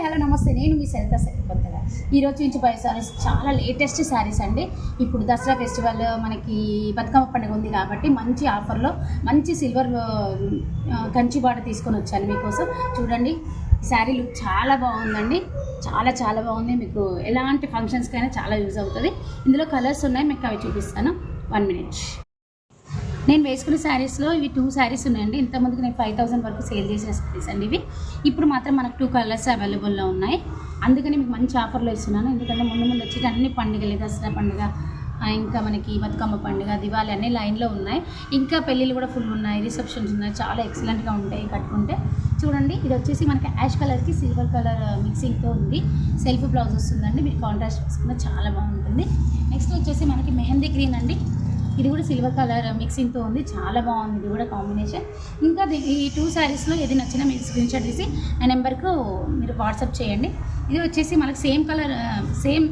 Hello నమస్తే, నేను మీ సరిత కొత్తగా ఈరోజు నుంచి బై సారీస్ చాలా లేటెస్ట్ శారీస్ అండి. ఇప్పుడు దసరా ఫెస్టివల్ మనకి బతుకమ్మ పండుగ ఉంది కాబట్టి మంచి ఆఫర్లో మంచి సిల్వర్ కంచి బాట తీసుకొని వచ్చాను మీకోసం. చూడండి, శారీ లుక్ చాలా బాగుందండి, చాలా చాలా బాగుంది. మీకు ఎలాంటి ఫంక్షన్స్కైనా చాలా యూజ్ అవుతుంది. ఇందులో కలర్స్ ఉన్నాయి, మీకు అవి చూపిస్తాను. 1 minute. నేను వేసుకున్న శారీస్లో ఇవి 2 శారీస్ ఉన్నాయండి. ఇంతకుముందుకు నేను 5000 వరకు సేల్ చేసిన శారీస్ అండి ఇవి. ఇప్పుడు మాత్రం మనకు 2 కలర్స్ అవైలబుల్లో ఉన్నాయి. అందుకని మీకు మంచి ఆఫర్లో ఇస్తున్నాను. ఎందుకంటే ముందు వచ్చి అన్ని పండుగలు, దసరా పండుగ, ఇంకా మనకి బతుకమ్మ పండుగ, దివాళీ అన్నీ లైన్లో ఉన్నాయి. ఇంకా పెళ్ళిళ్ళు కూడా ఫుల్ ఉన్నాయి, రిసెప్షన్స్ ఉన్నాయి. చాలా ఎక్సలెంట్గా ఉంటాయి కట్టుకుంటే. చూడండి, ఇది వచ్చేసి మనకి యాష్ కలర్కి సిల్వర్ కలర్ మిక్సింగ్తో ఉంది. సెల్ఫ్ బ్లౌజ్ వస్తుందండి. మీరు కాంట్రాస్ట్ వేసుకున్న చాలా బాగుంటుంది. నెక్స్ట్ వచ్చేసి మనకి మెహందీ గ్రీన్ అండి. ఇది కూడా సిల్వర్ కలర్ మిక్సింగ్తో ఉంది, చాలా బాగుంది. ఇది కూడా కాంబినేషన్. ఇంకా ఈ 2 శారీస్లో ఏది నచ్చినా మీరు స్క్రీన్ షాట్ తీసి ఆ నెంబర్కు మీరు వాట్సాప్ చేయండి. ఇది వచ్చేసి మనకు సేమ్ కలర్ సేమ్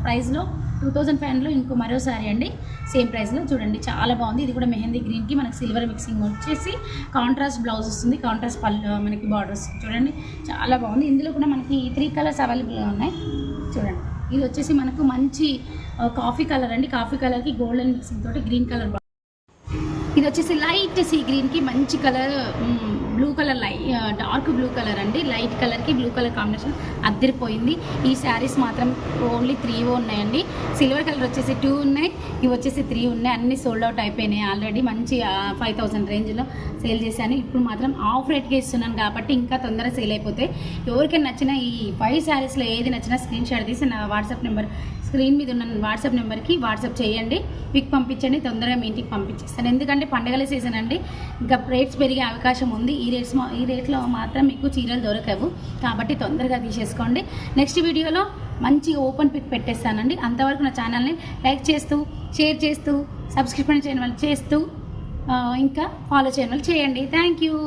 ప్రైస్లో 2500లో ఇంకో మరో శారీ అండి, సేమ్ ప్రైస్లో. చూడండి, చాలా బాగుంది. ఇది కూడా మెహందీ గ్రీన్కి మనకి సిల్వర్ మిక్సింగ్ వచ్చేసి కాంట్రాస్ట్ బ్లౌజ్ వస్తుంది, కాంట్రాస్ట్ పళ్ళు మనకి బార్డర్ వస్తుంది. చూడండి, చాలా బాగుంది. ఇందులో కూడా మనకి 3 కలర్స్ అవైలబుల్గా ఉన్నాయి. చూడండి, ఇది వచ్చేసి మనకు మంచి కాఫీ కలర్ అండి. కాఫీ కలర్కి గోల్డెన్ మిక్సింగ్ తోటి గ్రీన్ కలర్. ఇది వచ్చేసి లైట్ సీ గ్రీన్కి మంచి colour blue colour, dark blue colour అండి. లైట్ కలర్కి బ్లూ కలర్ కాంబినేషన్ అద్దరిపోయింది. ఈ శారీస్ మాత్రం ఓన్లీ 3 ఉన్నాయండి. సిల్వర్ కలర్ వచ్చేసి 2 ఉన్నాయి, ఇవి వచ్చేసి 3 ఉన్నాయి. అన్నీ సోల్డ్ అవుట్ అయిపోయినాయి ఆల్రెడీ. మంచి 5000 రేంజ్లో సేల్ చేశాను. ఇప్పుడు మాత్రం ఆఫ్ రేట్గా ఇస్తున్నాను కాబట్టి ఇంకా తొందరగా సేల్ అయిపోతాయి. ఎవరికైనా నచ్చిన ఈ 5 శారీస్లో ఏది నచ్చినా స్క్రీన్ షాట్ తీసి నా వాట్సాప్ నెంబర్, స్క్రీన్ మీద ఉన్న వాట్సాప్ నెంబర్కి వాట్సాప్ చేయండి. పిక్ పంపించండి, తొందరగా మీ ఇంటికి పంపించేస్తాను. ఎందుకంటే పండగల సీజన్ అండి, ఇంకా రేట్స్ పెరిగే అవకాశం ఉంది. ఈ రేట్లో మాత్రం మీకు చీరలు దొరకవు కాబట్టి తొందరగా తీసేసుకోండి. నెక్స్ట్ వీడియోలో మంచిగా ఓపెన్ పిక్ పెట్టేస్తానండి. అంతవరకు నా ఛానల్ని లైక్ చేస్తూ, షేర్ చేస్తూ, సబ్స్క్రిప్షన్ చేయడం వల్ల చేస్తూ, ఇంకా ఫాలో చేయడం వల్ల చేయండి. Thank you.